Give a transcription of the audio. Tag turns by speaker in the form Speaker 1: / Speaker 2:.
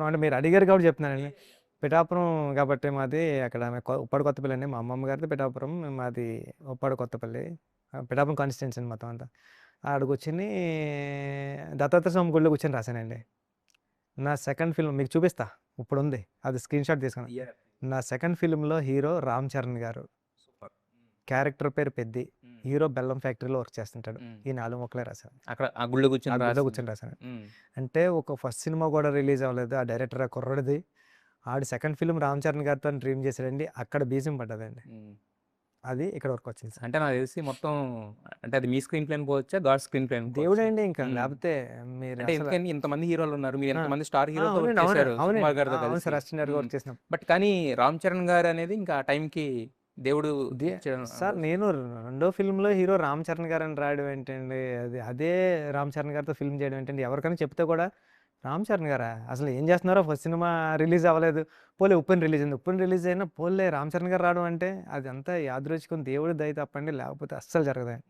Speaker 1: అంటే మీరు అడిగారు కాబట్టి చెప్తున్నానండి. పిఠాపురం కాబట్టి మాది అక్కడ ఉప్పాడ కొత్తపల్లి అండి. మా అమ్మమ్మ గారిది పిఠాపురం. మాది ఉప్పాడ కొత్తపల్లి. పిఠాపురం కాన్స్టిట్యున్సీ అండి మొత్తం అంతా. ఆడ కూర్చొని దత్తాత్రేయ స్వామి గుడిలో కూర్చొని రాశానండి. నా సెకండ్ ఫిల్మ్ మీకు చూపిస్తా. ఇప్పుడుంది. అది స్క్రీన్‌షాట్ తీసుకున్నా. నా సెకండ్ ఫిల్మ్‌లో హీరో రామ్ చరణ్ గారు.
Speaker 2: సూపర్.
Speaker 1: క్యారెక్టర్ పేరు పెద్ది. హీరో బెల్లం ఫ్యాక్టరీలో వర్క్ చేస్తుంటాడు. ఈ 4 ముక్కలే రాశాను.
Speaker 2: అక్కడ ఆ గుళ్ళో
Speaker 1: ఆ
Speaker 2: కూర్చొని
Speaker 1: గుడిలో కూర్చొని రాశాను. అంటే ఒక ఫస్ట్ సినిమా కూడా రిలీజ్ అవ్వలేదు. ఆ డైరెక్టర్ ఆ కుర్రోడిది. ఆడు సెకండ్ ఫిల్మ్ రామ్ చరణ్ గారితో డ్రీమ్ చేశాడండి. అక్కడ బీజం పడ్డదండి. అది ఇక్కడ వరకు వచ్చింది సార్.
Speaker 2: అంటే నాకు తెలిసి మొత్తం అంటే అది మీ స్క్రీన్ ప్లే అనుకోవచ్చా, గాడ్ స్క్రీన్ ప్లే అనుకోవచ్చా?
Speaker 1: దేవుడండి ఇంకా. లేకపోతే మీరు
Speaker 2: అంటే
Speaker 1: అసలు
Speaker 2: ఎందుకని ఇంతమంది హీరోలు ఉన్నారు, మీరు
Speaker 1: ఆ!
Speaker 2: ఎంతమంది స్టార్ హీరోతో వర్క్
Speaker 1: అవునండి.
Speaker 2: చేశారు
Speaker 1: అవునండి.
Speaker 2: సుకుమార్ గారితో
Speaker 1: అవును సార్.
Speaker 2: కలిసి.
Speaker 1: అసిస్టెంట్ డైరెక్టర్‌గా వర్క్ చేసినాం.
Speaker 2: బట్ కానీ రామ్ చరణ్ గారు అనేది ఇంకా ఆ టైంకి దేవుడు
Speaker 1: దే
Speaker 2: ఇచ్చాడు
Speaker 1: సార్ నేను రెండో ఫిల్మ్‌లో హీరో రామ్ చరణ్ గారని రాయడం ఏంటండి? అదే రామ్ చరణ్ గారితో ఫిల్మ్ చేయడం ఏంటండి? ఎవరికైనా చెప్తే కూడా రామ్ చరణ్ గారా? అసలు ఏం చేస్తున్నారో ఫస్ట్ సినిమా రిలీజ్ అవ్వలేదు. పోన్లే ఉప్పెన రిలీజ్ అయింది. ఉప్పెన రిలీజ్ అయినా పోన్లే రామ్ చరణ్ గారు రావడం అంటే అదంతా యాదృచ్ఛికం దేవుడి దయ తప్పండి. లేకపోతే అస్సలు జరగదండి.